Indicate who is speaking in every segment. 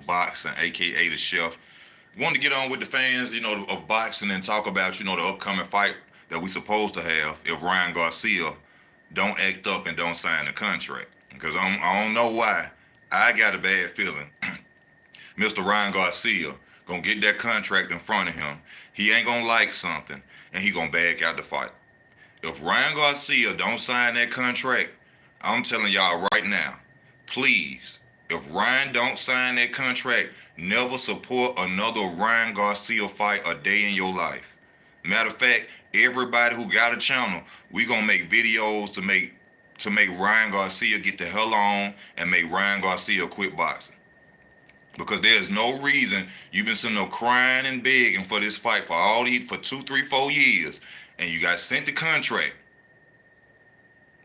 Speaker 1: Boxing, aka the Chef. Want to get on with the fans, of boxing and talk about, the upcoming fight that we supposed to have if Ryan Garcia don't act up and don't sign the contract. Because I don't know why. I got a bad feeling Mr. Ryan Garcia gonna get that contract in front of him. He ain't gonna like something, and he gonna back out the fight. If Ryan Garcia don't sign that contract, I'm telling y'all right now, please, if Ryan don't sign that contract, never support another Ryan Garcia fight a day in your life. Matter of fact, everybody who got a channel, we gonna make videos to make Ryan Garcia get the hell on and make Ryan Garcia quit boxing. Because there's no reason you've been sitting there crying and begging for this fight for 2, 3, 4 years, and you got sent the contract.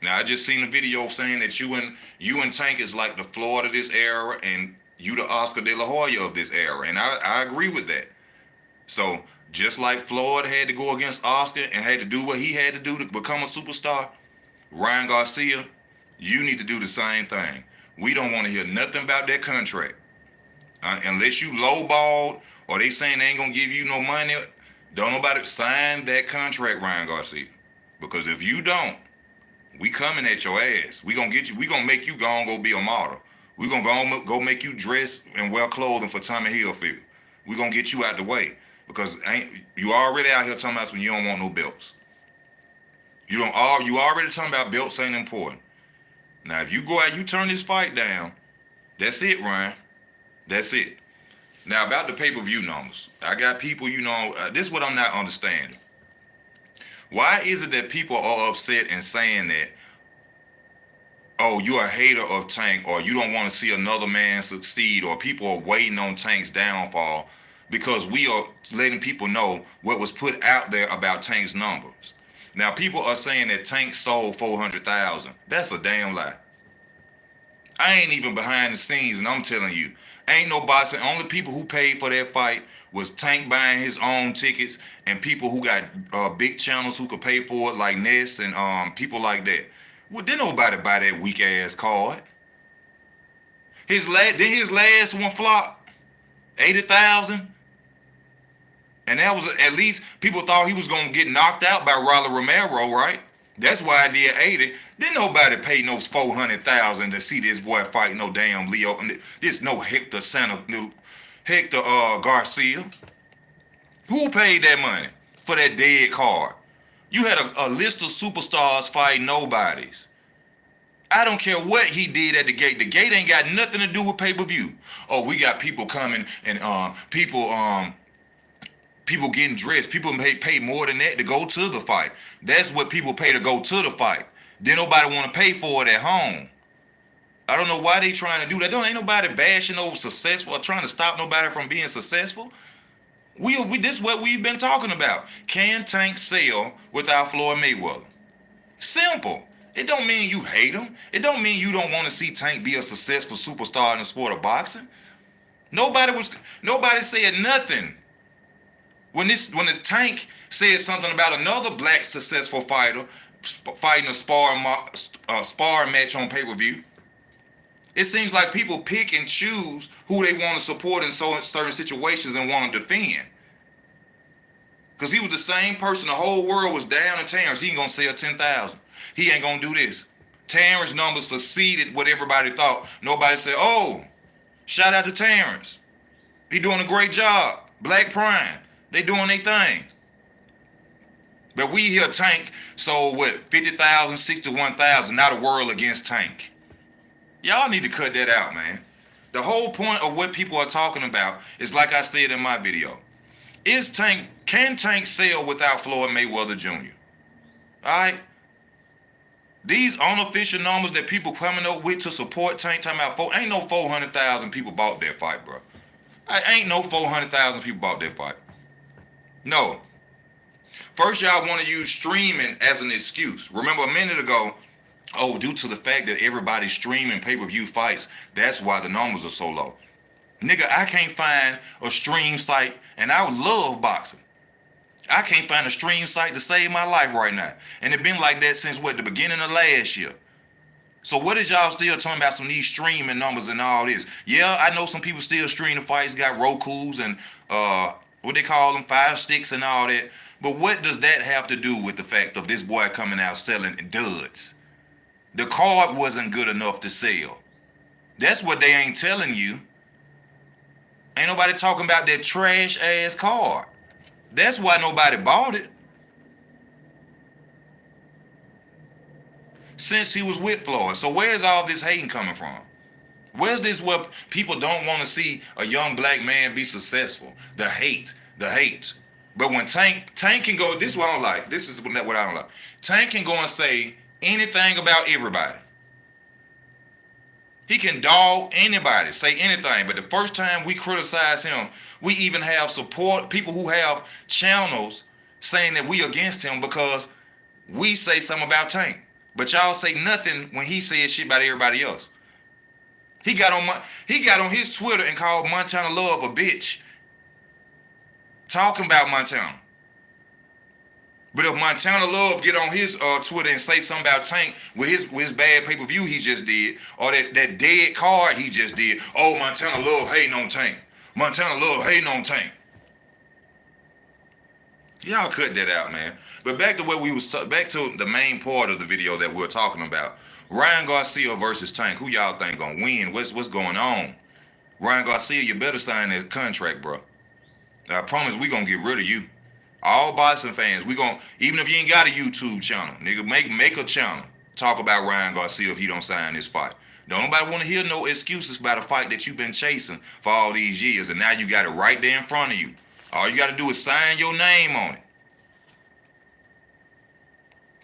Speaker 1: Now I just seen a video saying that you and Tank is like the Floyd of this era, and you the Oscar De La Hoya of this era, and I agree with that. So just like Floyd had to go against Oscar and had to do what he had to do to become a superstar, Ryan Garcia, you need to do the same thing. We don't want to hear nothing about that contract. Unless you lowballed or they saying they ain't gonna give you no money, don't nobody sign that contract, Ryan Garcia. Because if you don't, we coming at your ass. We gonna get you. We gonna make you go be a model. We gonna go make you dress and wear clothing for Tommy Hilfiger. We gonna get you out the way because you already out here talking about when you don't want no belts. You already talking about belts ain't important. Now if you go out, you turn this fight down. That's it, Ryan. That's it. Now about the pay-per-view numbers, I got people. This is what I'm not understanding. Why is it that people are upset and saying that, oh, you're a hater of Tank, or you don't want to see another man succeed, or people are waiting on Tank's downfall because we are letting people know what was put out there about Tank's numbers. Now, people are saying that Tank sold 400,000. That's a damn lie. I ain't even behind the scenes, and I'm telling you, ain't no boxing. Only people who paid for that fight was Tank buying his own tickets and people who got big channels who could pay for it, like Ness and people like that. Well, didn't nobody buy that weak ass card. His last one flop 80,000, and that was at least people thought he was gonna get knocked out by Rolly Romero, right? That's why I did 80. Didn't nobody pay no 400,000 to see this boy fight no damn Leo. This no Hector Garcia. Who paid that money for that dead card? You had a list of superstars fighting nobodies. I don't care what he did at the gate. The gate ain't got nothing to do with pay-per-view. Oh, we got people coming and people getting dressed. People pay more than that to go to the fight. That's what people pay to go to the fight. Then nobody want to pay for it at home. I don't know why they trying to do that. Ain't nobody bashing over successful or trying to stop nobody from being successful. This is what we've been talking about. Can Tank sell without Floyd Mayweather? Simple. It don't mean you hate him. It don't mean you don't want to see Tank be a successful superstar in the sport of boxing. Nobody said nothing. When this Tank said something about another black successful fighter fighting a sparring match on pay-per-view, it seems like people pick and choose who they want to support in certain situations and want to defend. Because he was the same person the whole world was down in Terrence. He ain't going to sell 10,000. He ain't going to do this. Terrence numbers succeeded what everybody thought. Nobody said, oh, shout out to Terrence. He doing a great job. Black Prime. They doing their thing. But we hear Tank sold, 50,000, 61,000. Now the world against Tank. Y'all need to cut that out, man. The whole point of what people are talking about is like I said in my video. Can Tank sell without Floyd Mayweather Jr.? All right? These unofficial numbers that people coming up with to support Tank, talking about ain't no 400,000 people bought that fight, bro. Ain't no 400,000 people bought that fight. No. First, y'all want to use streaming as an excuse. Remember a minute ago, due to the fact that everybody's streaming pay-per-view fights, that's why the numbers are so low. Nigga, I can't find a stream site, and I love boxing. I can't find a stream site to save my life right now. And it's been like that since the beginning of last year. So what is y'all still talking about some these streaming numbers and all this? Yeah, I know some people still stream the fights, got Roku's and what they call them, Fire Sticks and all that. But what does that have to do with the fact of this boy coming out selling duds? The card wasn't good enough to sell. That's what they ain't telling you. Ain't nobody talking about that trash ass card. That's why nobody bought it. Since he was with Floyd. So where's all this hating coming from? Where's this where people don't want to see a young black man be successful? The hate. But when Tank can go, this is what I don't like. This is what I don't like. Tank can go and say anything about everybody. He can dog anybody, say anything. But the first time we criticize him, we even have support, people who have channels saying that we against him because we say something about Tank. But y'all say nothing when he says shit about everybody else. He got on his Twitter and called Montana Love a bitch, talking about Montana. But if Montana Love get on his Twitter and say something about Tank with his bad pay-per-view he just did, or that dead card he just did, oh, Montana Love hating on Tank. Montana Love hating on Tank. Y'all cut that out, man. But back to what we was back to the main part of the video that we're talking about. Ryan Garcia versus Tank. Who y'all think gonna win? What's going on? Ryan Garcia, you better sign that contract, bro. I promise we gonna get rid of you. All boxing fans, we gonna, even if you ain't got a YouTube channel, nigga, make a channel. Talk about Ryan Garcia if he don't sign this fight. Don't nobody want to hear no excuses about a fight that you've been chasing for all these years, and now you got it right there in front of you. All you got to do is sign your name on it.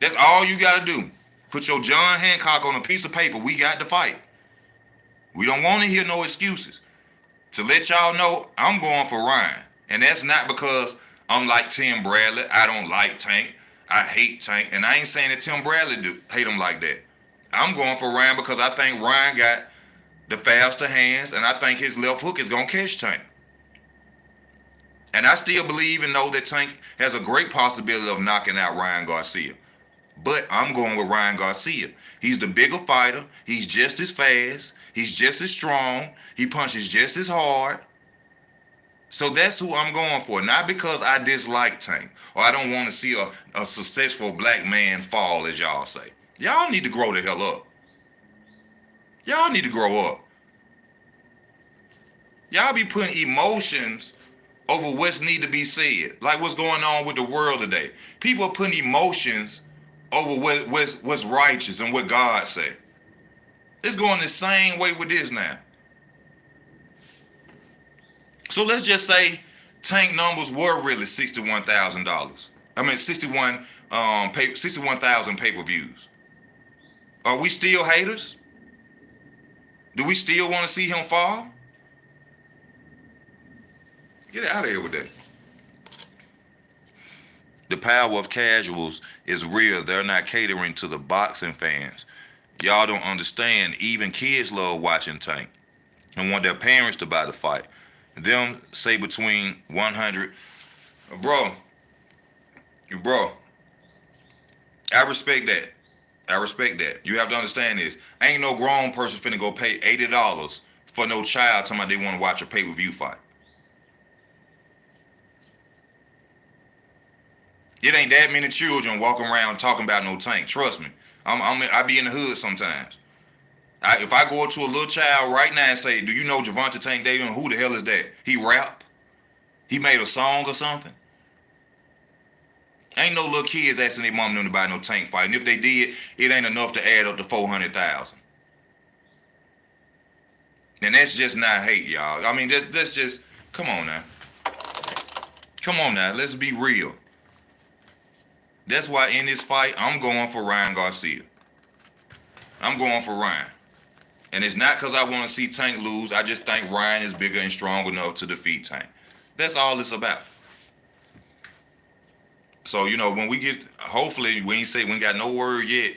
Speaker 1: That's all you got to do. Put your John Hancock on a piece of paper. We got the fight. We don't want to hear no excuses. To let y'all know, I'm going for Ryan. And that's not because I'm like Tim Bradley. I don't like Tank. I hate Tank. And I ain't saying that Tim Bradley hate him like that. I'm going for Ryan because I think Ryan got the faster hands, and I think his left hook is going to catch Tank. And I still believe and know that Tank has a great possibility of knocking out Ryan Garcia. But I'm going with Ryan Garcia. He's the bigger fighter. He's just as fast. He's just as strong. He punches just as hard. So that's who I'm going for. Not because I dislike Tank or I don't want to see a successful black man fall, as y'all say. Y'all need to grow the hell up. Y'all need to grow up. Y'all be putting emotions over what's need to be said. Like what's going on with the world today. People are putting emotions over what's righteous and what God say. It's going the same way with this now. So let's just say Tank numbers were really $61,000. I mean 61,000 pay-per-views. Are we still haters? Do we still want to see him fall? Get out of here with that. The power of casuals is real. They're not catering to the boxing fans. Y'all don't understand. Even kids love watching Tank and want their parents to buy the fight. Them say between 100. Bro, I respect that. You have to understand this. Ain't no grown person finna go pay $80 for no child talking about they want to watch a pay-per-view fight. It ain't that many children walking around talking about no Tank. Trust me. I be in the hood sometimes. If I go up to a little child right now and say, do you know Gervonta Tank Davis? Who the hell is that? He rap? He made a song or something? Ain't no little kids asking their mom to buy no Tank fight. And if they did, it ain't enough to add up to 400,000. And that's just not hate, y'all. I mean, that's just, come on now. Let's be real. That's why in this fight, I'm going for Ryan Garcia. I'm going for Ryan. And it's not because I want to see Tank lose. I just think Ryan is bigger and strong enough to defeat Tank. That's all it's about. So, when we get, hopefully, we ain't got no word yet.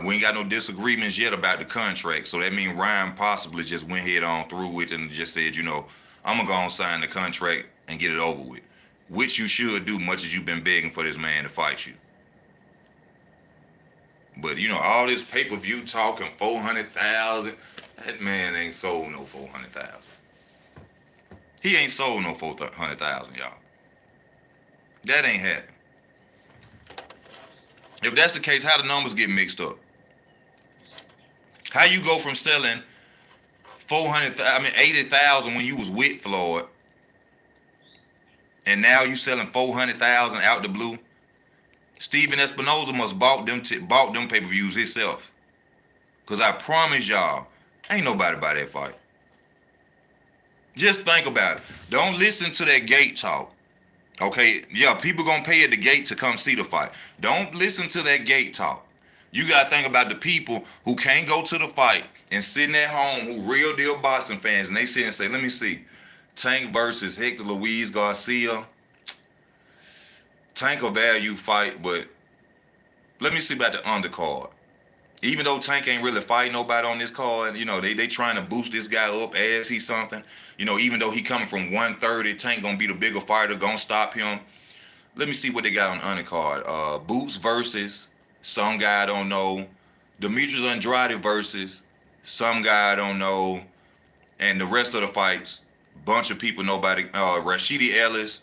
Speaker 1: We ain't got no disagreements yet about the contract. So that means Ryan possibly just went head on through it and just said, I'm going to go and sign the contract and get it over with. Which you should do, much as you've been begging for this man to fight you. But you know, all this pay-per-view talking 400,000, that man ain't sold no 400,000. He ain't sold no 400,000, y'all. That ain't happening. If that's the case, how the numbers get mixed up? How you go from selling 80,000 when you was with Floyd, and now you selling 400,000 out the blue? Steven Espinoza must bought them pay-per-views himself. Cause I promise y'all, ain't nobody buy that fight. Just think about it. Don't listen to that gate talk. Okay, yeah, people gonna pay at the gate to come see the fight. Don't listen to that gate talk. You gotta think about the people who can't go to the fight and sitting at home, who real deal boxing fans, and they sit and say, let me see, Tank versus Hector Luis Garcia. Tank a value fight, but let me see about the undercard. Even though Tank ain't really fighting nobody on this card, you know, they trying to boost this guy up as he's something. You know, even though he coming from 130, Tank gonna be the bigger fighter, gonna stop him. Let me see what they got on the undercard. Boots versus some guy I don't know. Demetrius Andrade versus some guy I don't know. And the rest of the fights, bunch of people nobody. Rashidi Ellis,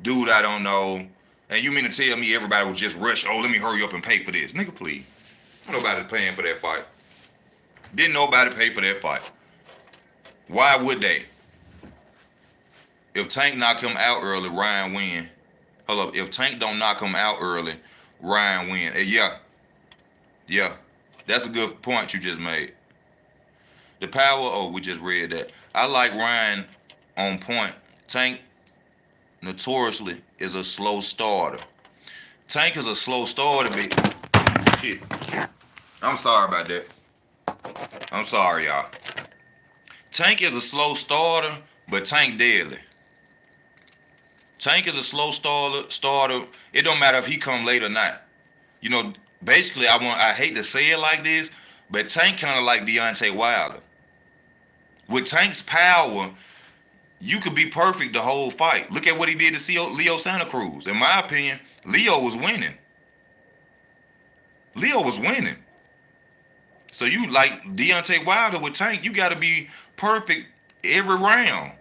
Speaker 1: dude I don't know. And you mean to tell me everybody will just rush, oh, let me hurry up and pay for this? Nigga, please. Nobody's paying for that fight. Didn't nobody pay for that fight. Why would they? If Tank knock him out early, Ryan win. Hold up. If Tank don't knock him out early, Ryan win. Yeah. That's a good point you just made. The power, we just read that. I like Ryan on point. Tank notoriously is a slow starter. Tank is a slow starter, big shit. I'm sorry about that. I'm sorry, y'all. Tank is a slow starter, but Tank deadly. Tank is a slow starter. It don't matter if he come late or not. You know, basically, I hate to say it like this, but Tank kind of like Deontay Wilder. With Tank's power, you could be perfect the whole fight. Look at what he did to Leo Santa Cruz. In my opinion, Leo was winning. So you like Deontay Wilder with Tank, you got to be perfect every round.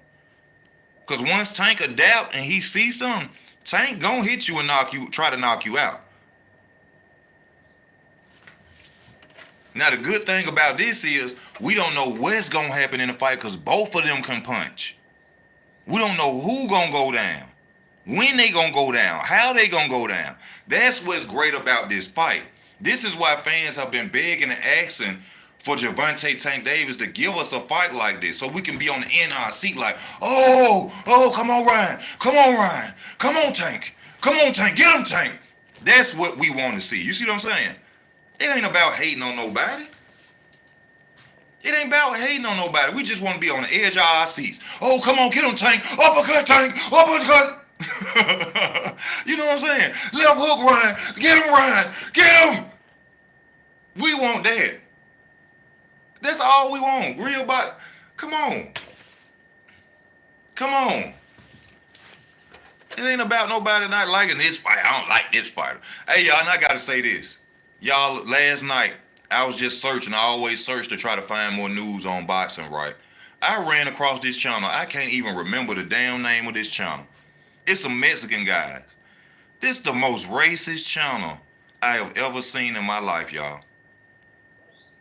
Speaker 1: Because once Tank adapt and he sees something, Tank gonna hit you and try to knock you out. Now the good thing about this is we don't know what's gonna happen in the fight because both of them can punch. We don't know who gonna go down, when they gonna go down, how they gonna go down. That's what's great about this fight. This is why fans have been begging and asking for Gervonta Tank Davis to give us a fight like this so we can be on the end of our seat like, oh, come on, Ryan. Come on, Tank. Get him, Tank. That's what we want to see. You see what I'm saying? It ain't about hating on nobody. We just want to be on the edge of our seats. Oh, come on, get him, Tank. Uppercut, Tank. Uppercut. You know what I'm saying? Left hook, Ryan. Get him, Ryan. Get him. We want that. That's all we want. Real body. Come on. It ain't about nobody not liking this fight. I don't like this fighter. Hey, y'all, and I got to say this. Y'all, last night, I was just searching. I always search to try to find more news on boxing, right? I ran across this channel. I can't even remember the damn name of this channel. It's some Mexican guys. This is the most racist channel I have ever seen in my life, y'all.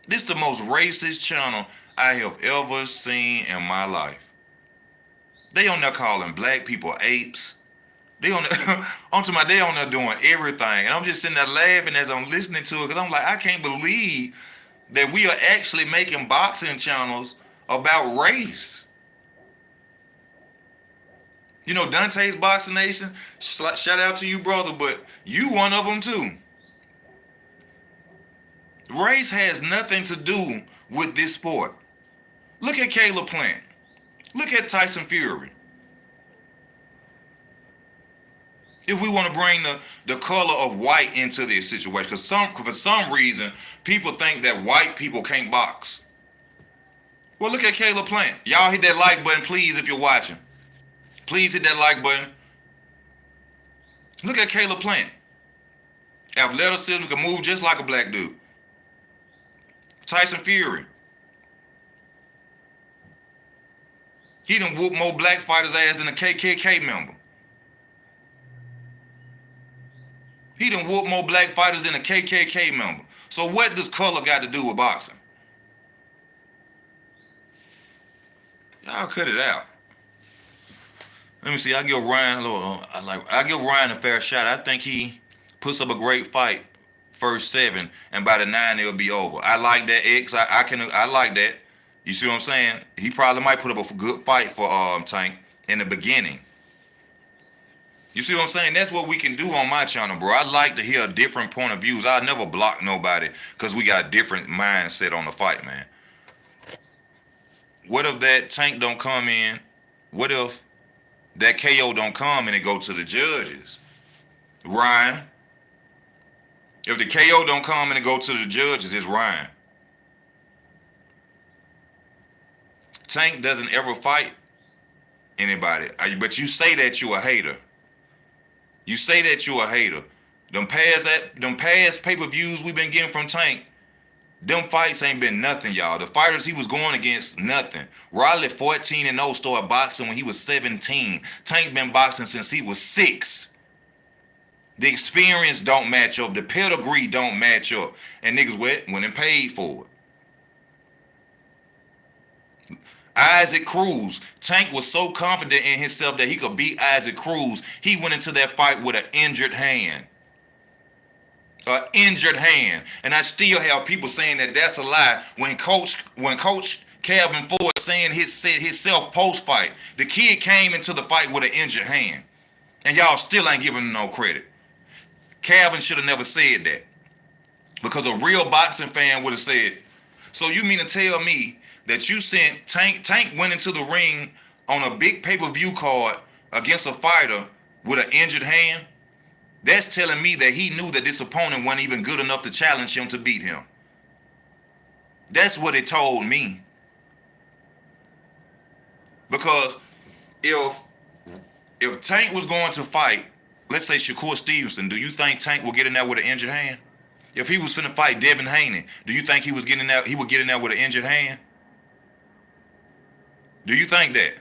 Speaker 1: This is the most racist channel I have ever seen in my life. They on there calling black people apes. They on there, they on there doing everything. And I'm just sitting there laughing as I'm listening to it because I'm like, I can't believe that we are actually making boxing channels about race. You know, Dante's Boxing Nation, shout out to you, brother, but you one of them too. Race has nothing to do with this sport. Look at Caleb Plant. Look at Tyson Fury. If we want to bring the color of white into this situation, because for some reason, people think that white people can't box. Well, look at Caleb Plant. Y'all hit that like button, please, if you're watching. Please hit that like button. Look at Caleb Plant. Athleticism, can move just like a black dude. Tyson Fury. He done whooped more black fighters' ass than a KKK member. He done whooped more black fighters than a KKK member. So what does color got to do with boxing? Y'all cut it out. Let me see. I give Ryan I give Ryan a fair shot. I think he puts up a great fight first 7, and by the 9 it'll be over. I like that X. I like that. You see what I'm saying? He probably might put up a good fight for Tank in the beginning. You see what I'm saying? That's what we can do on my channel, bro. I like to hear different point of views. I never block nobody because we got different mindset on the fight, man. What if that Tank don't come in? What if that KO don't come and it go to the judges? Ryan. If the KO don't come and it go to the judges, it's Ryan. Tank doesn't ever fight anybody. But you say that you a hater. You say that you a hater. Them past pay-per-views we've been getting from Tank, them fights ain't been nothing, y'all. The fighters he was going against, nothing. Riley 14-0 started boxing when he was 17. Tank been boxing since he was 6. The experience don't match up. The pedigree don't match up. And niggas went and paid for it. Isaac Cruz. Tank was so confident in himself that he could beat Isaac Cruz. He went into that fight with an injured hand. An injured hand. And I still have people saying that that's a lie. When Coach Calvin Ford said himself post-fight, the kid came into the fight with an injured hand. And y'all still ain't giving him no credit. Calvin should have never said that. Because a real boxing fan would have said, so you mean to tell me that you sent Tank went into the ring on a big pay-per-view card against a fighter with an injured hand? That's telling me that he knew that this opponent wasn't even good enough to challenge him to beat him. That's what it told me. Because if Tank was going to fight, let's say Shakur Stevenson, do you think Tank will get in there with an injured hand? If he was finna fight Devin Haney, do you think he would get in there with an injured hand? Do you think that?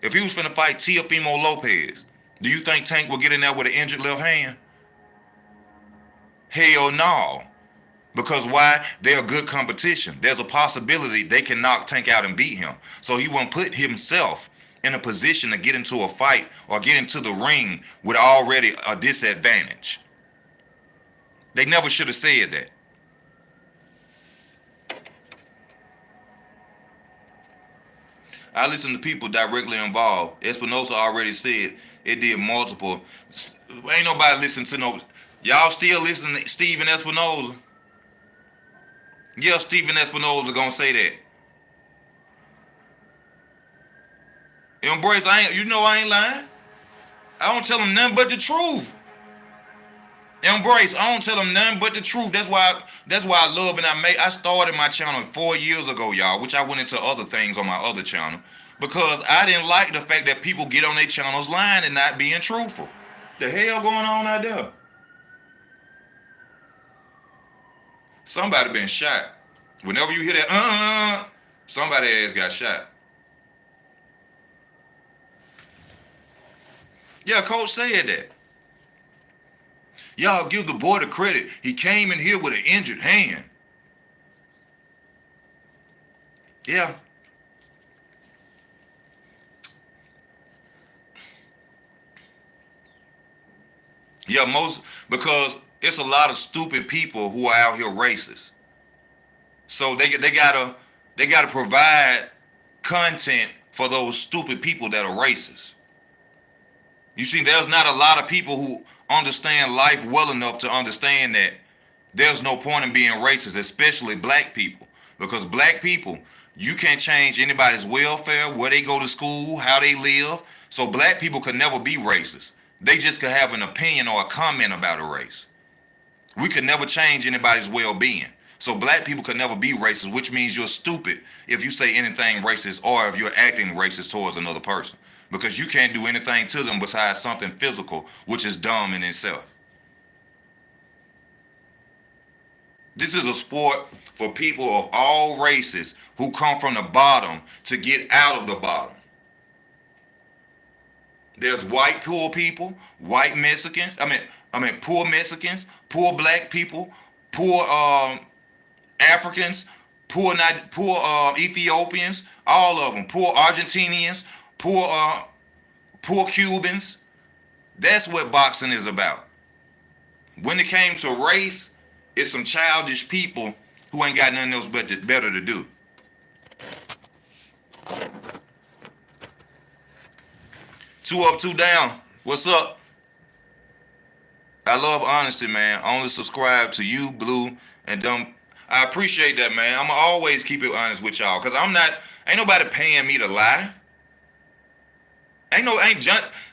Speaker 1: If he was finna fight Teofimo Lopez, do you think Tank will get in there with an injured left hand? Hell no. Because why? They're a good competition. There's a possibility they can knock Tank out and beat him. So he won't put himself in a position to get into a fight or get into the ring with already a disadvantage. They never should have said that. I listen to people directly involved. Espinosa already said it did multiple. Ain't nobody listen to no. Y'all still listen to Steven Espinosa? Yeah, Steven Espinosa gonna say that. Embrace, I ain't lying. I don't tell him nothing but the truth. Embrace, I don't tell him nothing but the truth. That's why I love and I started my channel 4 years ago, y'all, which I went into other things on my other channel. Because I didn't like the fact that people get on their channels lying and not being truthful. The hell going on out there? Somebody been shot. Whenever you hear that, somebody ass got shot. Yeah, Coach said that. Y'all give the boy the credit. He came in here with an injured hand. Yeah. Yeah, because it's a lot of stupid people who are out here racist. So they gotta provide content for those stupid people that are racist. You see, there's not a lot of people who understand life well enough to understand that there's no point in being racist, especially black people. Because black people, you can't change anybody's welfare, where they go to school, how they live. So black people could never be racist. They just could have an opinion or a comment about a race. We could never change anybody's well-being. So black people could never be racist, which means you're stupid if you say anything racist or if you're acting racist towards another person. Because you can't do anything to them besides something physical, which is dumb in itself. This is a sport for people of all races who come from the bottom to get out of the bottom. There's white poor people, white Mexicans. Poor Mexicans, poor black people, poor Africans, poor Ethiopians, all of them, poor Argentinians, poor Cubans. That's what boxing is about. When it came to race, it's some childish people who ain't got nothing else better to do. Two up, two down. What's up? I love honesty, man. I only subscribe to you, Blue, and Dumb. I appreciate that, man. I'ma always keep it honest with y'all, cause ain't nobody paying me to lie.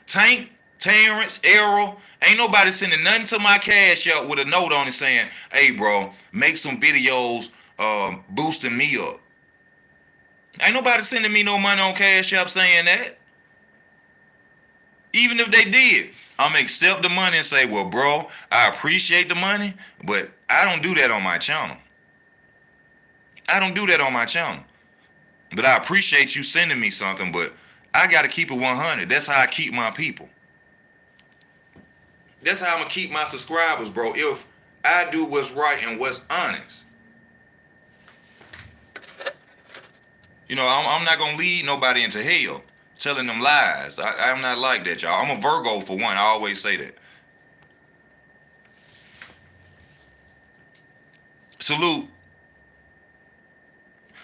Speaker 1: Tank, Terrence, Errol, ain't nobody sending nothing to my cash out with a note on it saying, hey, bro, make some videos boosting me up. Ain't nobody sending me no money on Cash App saying that. Even if they did, I'm going to accept the money and say, well, bro, I appreciate the money, but I don't do that on my channel. I don't do that on my channel. But I appreciate you sending me something, but I got to keep it 100. That's how I keep my people. That's how I'm going to keep my subscribers, bro, if I do what's right and what's honest. You know, I'm not going to lead nobody into hell telling them lies. I'm not like that, y'all. I'm a Virgo for one. I always say that. Salute.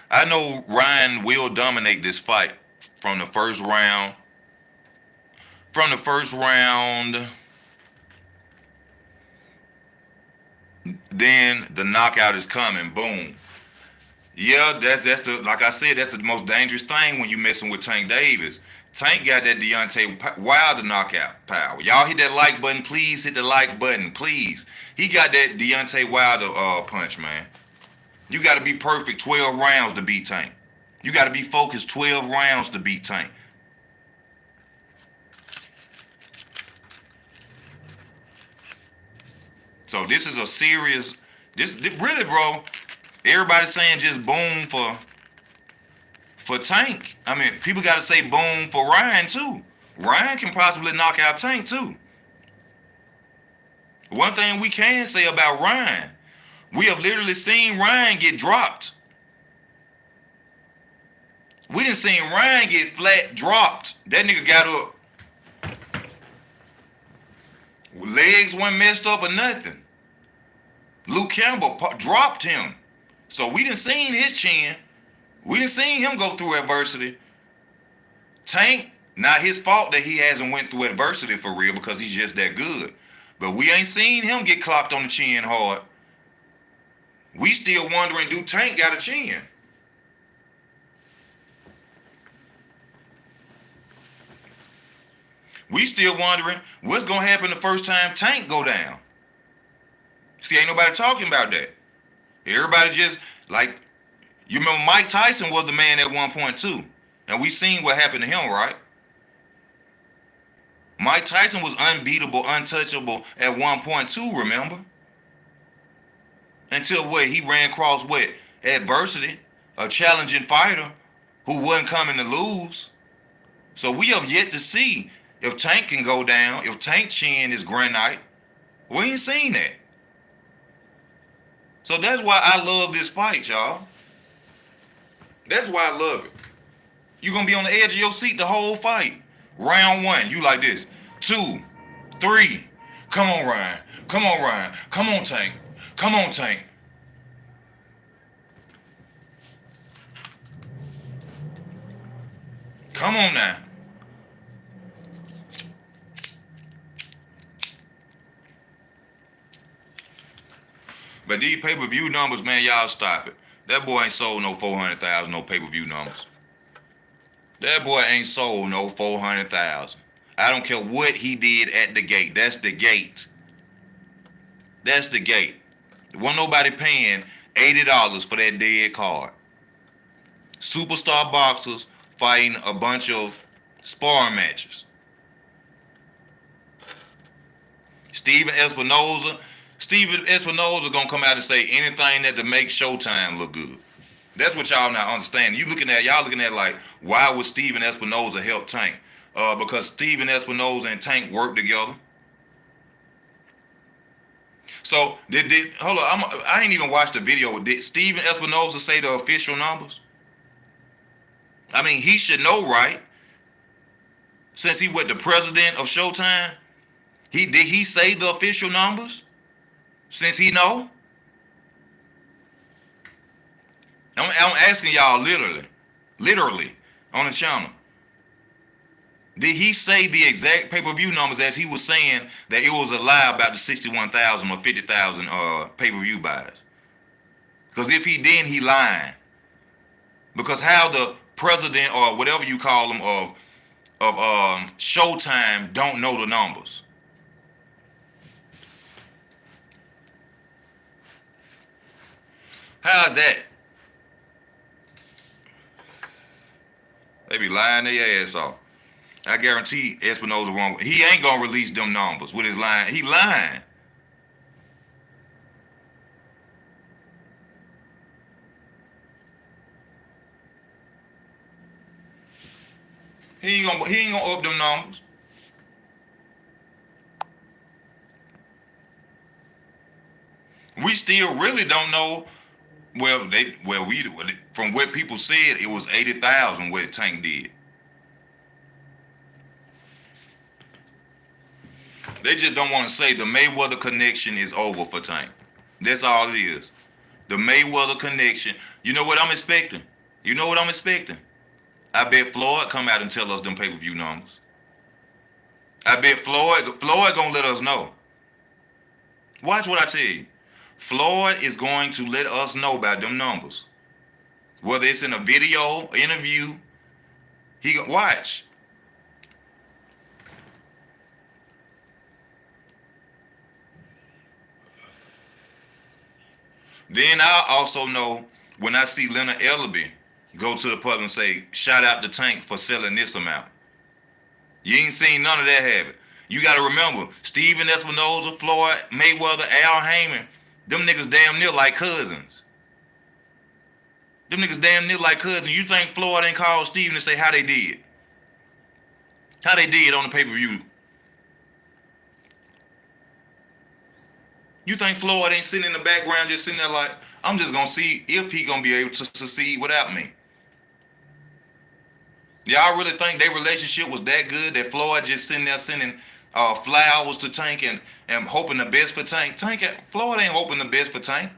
Speaker 1: I know Ryan will dominate this fight from the first round. Then the knockout is coming. Boom. Yeah, that's the, like I said, that's the most dangerous thing when you messing with Tank Davis. Tank got that Deontay Wilder knockout power. Y'all hit that like button, please. Hit the like button, please. He got that Deontay Wilder punch, man. You got to be perfect 12 rounds to beat Tank. You got to be focused 12 rounds to beat Tank. So this is a serious, this really, bro, everybody's saying just boom for Tank. I mean, people got to say boom for Ryan, too. Ryan can possibly knock out Tank, too. One thing we can say about Ryan, we have literally seen Ryan get dropped. We done seen Ryan get flat dropped. That nigga got up. Legs weren't messed up or nothing. Luke Campbell dropped him. So we done seen his chin. We done seen him go through adversity. Tank, not his fault that he hasn't went through adversity for real because he's just that good. But we ain't seen him get clocked on the chin hard. We still wondering, do Tank got a chin? We still wondering what's going to happen the first time Tank go down. See, ain't nobody talking about that. Everybody just, like, you remember Mike Tyson was the man at one point too. And we seen what happened to him, right? Mike Tyson was unbeatable, untouchable at one point too, remember? Until what? He ran across what? Adversity. A challenging fighter who wasn't coming to lose. So we have yet to see if Tank can go down, if Tank chin is granite. We ain't seen that. So that's why I love this fight, y'all. That's why I love it. You're going to be on the edge of your seat the whole fight. Round one, you like this. 2, 3. Come on, Ryan. Come on, Ryan. Come on, Tank. Come on, Tank. Come on now. But these pay-per-view numbers, man, y'all stop it. That boy ain't sold no 400,000, no pay-per-view numbers. That boy ain't sold no 400,000. I don't care what he did at the gate. That's the gate. That's the gate. Wasn't nobody paying $80 for that dead card. Superstar boxers fighting a bunch of sparring matches. Steven Espinoza Steven Espinoza gonna come out and say anything that to make Showtime look good. That's what y'all not understanding. Y'all looking at like, why would Steven Espinoza help Tank? Because Steven Espinoza and Tank work together. So hold on, I ain't even watched the video. Did Steven Espinoza say the official numbers? I mean, he should know, right? Since he was the president of Showtime, did he say the official numbers? Since he know? I'm asking y'all literally on the channel. Did he say the exact pay-per-view numbers as he was saying that it was a lie about the 61,000 or 50,000 pay-per-view buys? Because if he didn't, he lying. Because how the president or whatever you call him of Showtime don't know the numbers? How's that? They be lying their ass off. I guarantee Espinoza wrong. He ain't gonna release them numbers with his line. He lying. He ain't gonna up them numbers. We still really don't know. From what people said, it was 80,000 what Tank did. They just don't want to say the Mayweather connection is over for Tank. That's all it is. The Mayweather connection. You know what I'm expecting? I bet Floyd come out and tell us them pay-per-view numbers. I bet Floyd gonna let us know. Watch what I tell you. Floyd is going to let us know about them numbers. Whether it's in a video, interview, he gonna watch. Then I also know when I see Leonard Ellerby go to the public and say, shout out to Tank for selling this amount. You ain't seen none of that happen. You got to remember, Steven Espinoza, Floyd, Mayweather, Al Heyman, them niggas damn near like cousins. You think Floyd ain't called Steven to say how they did? How they did on the pay-per-view? You think Floyd ain't sitting in the background just sitting there like, I'm just going to see if he going to be able to succeed without me? Y'all really think their relationship was that good that Floyd just sitting there sending flowers to Tank and hoping the best for Tank? Floyd ain't hoping the best for Tank.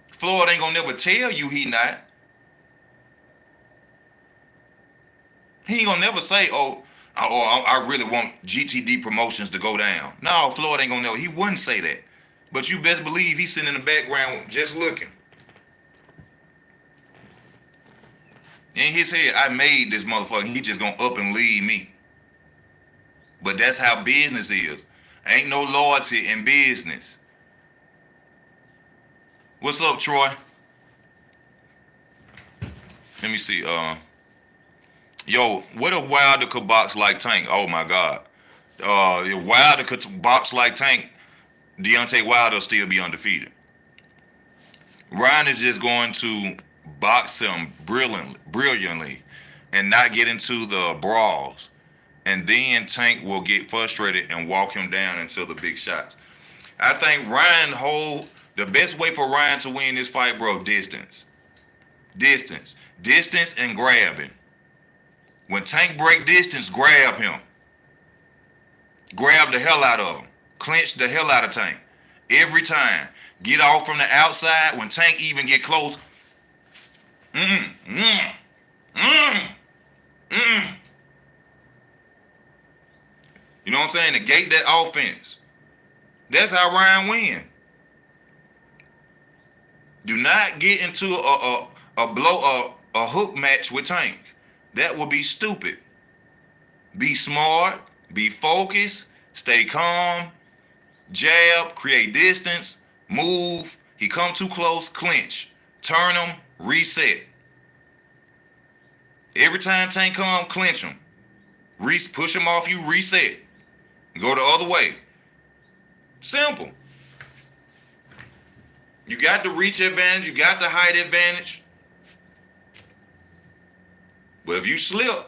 Speaker 1: Floyd ain't going to never tell you he not. He ain't going to never say, I really want GTD Promotions to go down. No, Floyd ain't gonna know. He wouldn't say that. But you best believe he's sitting in the background just looking. In his head, I made this motherfucker. He just gonna up and leave me. But that's how business is. Ain't no loyalty in business. What's up, Troy? Let me see. Yo, what if Wilder could box like Tank? Oh my God. If Wilder could box like Tank, Deontay Wilder will still be undefeated. Ryan is just going to box him brilliantly and not get into the brawls. And then Tank will get frustrated and walk him down into the big shots. I think the best way for Ryan to win this fight, bro, distance and grabbing. When Tank break distance, grab him. Grab the hell out of him. Clinch the hell out of Tank. Every time. Get off from the outside. When Tank even get close. You know what I'm saying? Negate that offense. That's how Ryan win. Do not get into a hook match with Tank. That would be stupid. Be smart, be focused, stay calm, jab, create distance, move. He come too close, clinch. Turn him, reset. Every time Tank come, clinch him. Push him off you, reset. Go the other way. Simple. You got the reach advantage. You got the height advantage. But if you slip,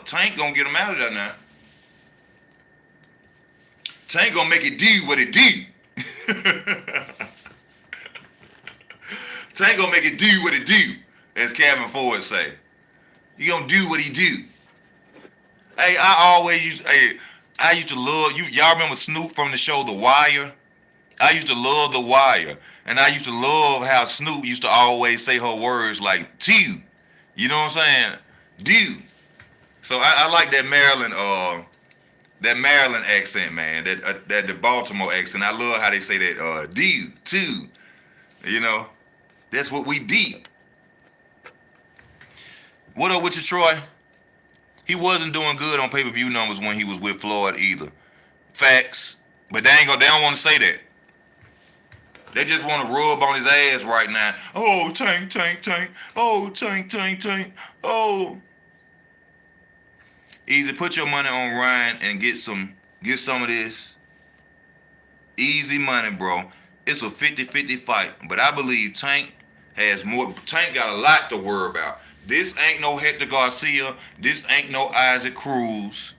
Speaker 1: Tank gonna get him out of there now. Tank gonna make it do what it do. Tank gonna make it do what it do, as Kevin Ford say. He gonna do what he do. Hey, I used to love you. Y'all remember Snoop from the show The Wire? I used to love The Wire, and I used to love how Snoop used to always say her words like "to," you know what I'm saying? Do. So I like that Maryland accent, man. That the Baltimore accent. I love how they say that do too. You know, that's what we do. What up with you, Troy? He wasn't doing good on pay-per-view numbers when he was with Floyd either. Facts, but they don't want to say that. They just want to rub on his ass right now. Oh, Tank. Oh, Tank. Oh. Easy, put your money on Ryan and get some of this. Easy money, bro. It's a 50-50 fight, but I believe Tank has more. Tank got a lot to worry about. This ain't no Hector Garcia. This ain't no Isaac Cruz.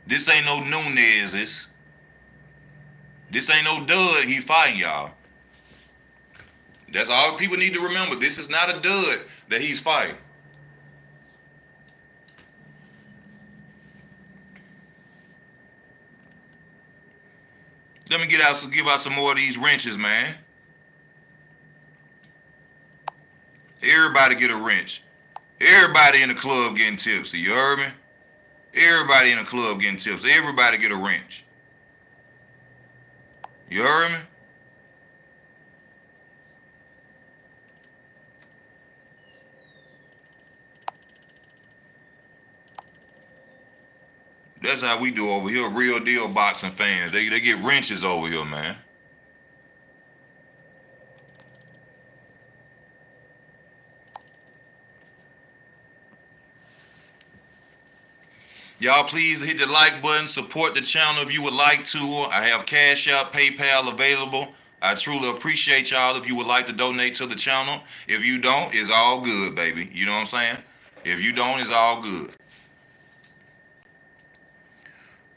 Speaker 1: This ain't no Nunez's. This ain't no dud he fighting, y'all. That's all people need to remember. This is not a dud that he's fighting. Let me give out some more of these wrenches, man. Everybody get a wrench. Everybody in the club getting tipsy, you heard me? Everybody in the club getting tipsy. Everybody get a wrench. You heard me? That's how we do over here, real deal boxing fans. They get wrenches over here, man. Y'all please hit the like button, support the channel if you would like to. I have Cash App, PayPal available. I truly appreciate y'all if you would like to donate to the channel. If you don't, it's all good, baby. You know what I'm saying? If you don't, it's all good.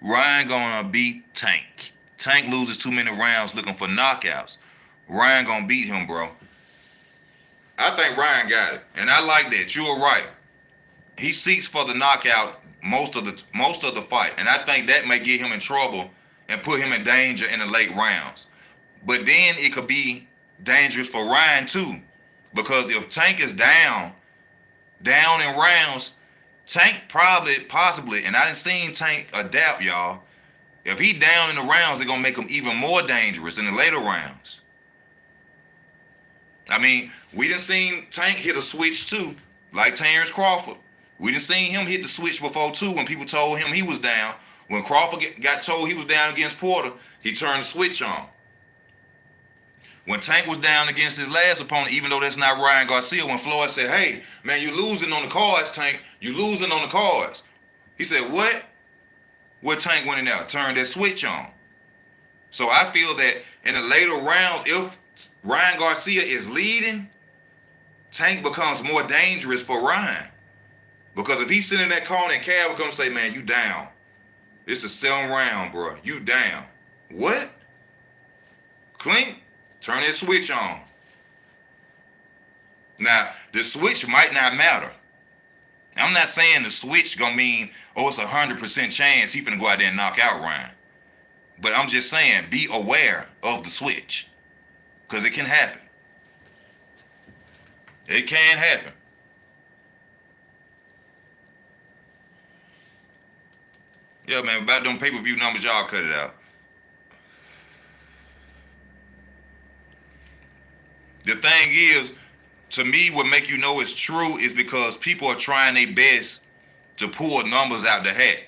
Speaker 1: Ryan gonna beat Tank. Tank loses too many rounds looking for knockouts. Ryan gonna beat him, bro. I think Ryan got it, and I like that. You're right. He seeks for the knockout most of the fight, and I think that may get him in trouble and put him in danger in the late rounds. But then it could be dangerous for Ryan too, because if Tank is down in rounds, Tank possibly, and I done seen Tank adapt, y'all. If he down in the rounds, they're gonna make him even more dangerous in the later rounds. I mean, we done seen Tank hit a switch too, like Terrence Crawford. We done seen him hit the switch before too when people told him he was down. When Crawford got told he was down against Porter, he turned the switch on. When Tank was down against his last opponent, even though that's not Ryan Garcia, when Floyd said, hey, man, you losing on the cards, Tank. You losing on the cards. He said, what? Where Tank went in there, turned that switch on. So I feel that in the later rounds, if Ryan Garcia is leading, Tank becomes more dangerous for Ryan. Because if he's sitting in that corner and Cav will come say, man, you down. It's a 7 round, bro. You down. What? Clink. Turn that switch on. Now, the switch might not matter. I'm not saying the switch gonna mean, oh, it's 100% chance he finna go out there and knock out Ryan. But I'm just saying, be aware of the switch. Because it can happen. It can happen. Yeah, man, about them pay-per-view numbers, y'all cut it out. The thing is, to me, what make you know it's true is because people are trying their best to pull numbers out the hat.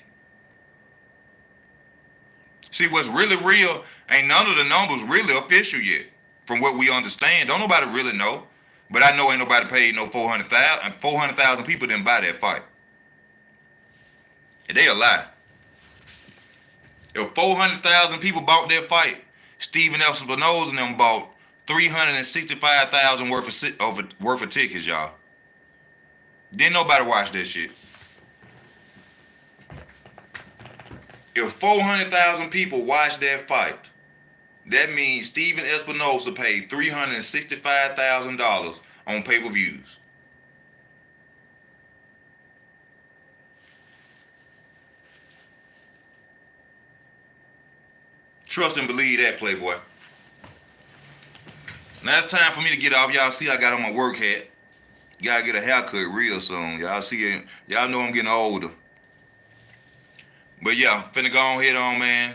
Speaker 1: See, what's really real, ain't none of the numbers really official yet, from what we understand. Don't nobody really know. But I know ain't nobody paid no 400,000 people didn't buy that fight. And they a lie. If 400,000 people bought that fight, Stephen Espinoza and them bought 365,000 worth of tickets, y'all. Didn't nobody watch that shit. If 400,000 people watched that fight, that means Stephen Espinoza paid $365,000 on pay-per-views. Trust and believe that, Playboy. Now it's time for me to get off. Y'all see I got on my work hat. Gotta get a haircut real soon. Y'all see it. Y'all know I'm getting older. But yeah, finna go on head on, man.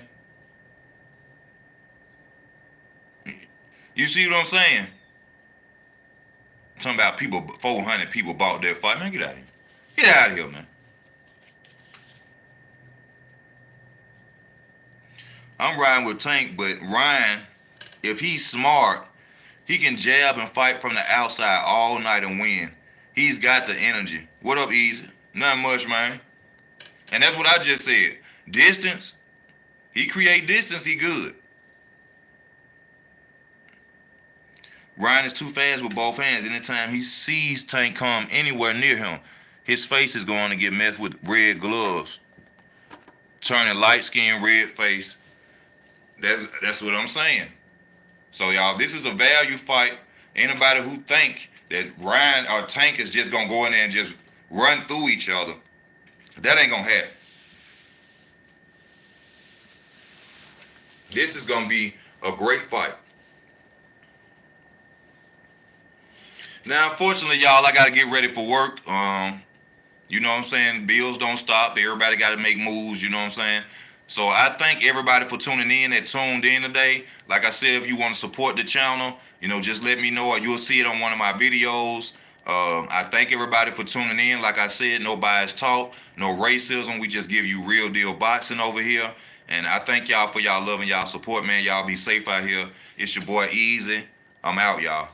Speaker 1: You see what I'm saying? Talking about people, 400 people bought that fight. Man, get out of here. Get out of here, man. I'm riding with Tank, but Ryan, if he's smart, he can jab and fight from the outside all night and win. He's got the energy. What up, Easy? Not much, man. And that's what I just said. Distance. He create distance, he good. Ryan is too fast with both hands. Anytime he sees Tank come anywhere near him, his face is going to get messed with red gloves. Turning light skin, red face. That's what I'm saying. So y'all, this is a value fight. Anybody who think that Ryan or Tank is just gonna go in there and just run through each other, that ain't gonna happen. This is gonna be a great fight. Now, unfortunately, y'all, I gotta get ready for work. You know what I'm saying? Bills don't stop. Everybody gotta make moves. You know what I'm saying? So I thank everybody for tuning in that tuned in today. Like I said, if you want to support the channel, you know, just let me know or you'll see it on one of my videos. I thank everybody for tuning in. Like I said, no bias talk, no racism. We just give you real deal boxing over here. And I thank y'all for y'all love and y'all support, man. Y'all be safe out here. It's your boy Easy. I'm out, y'all.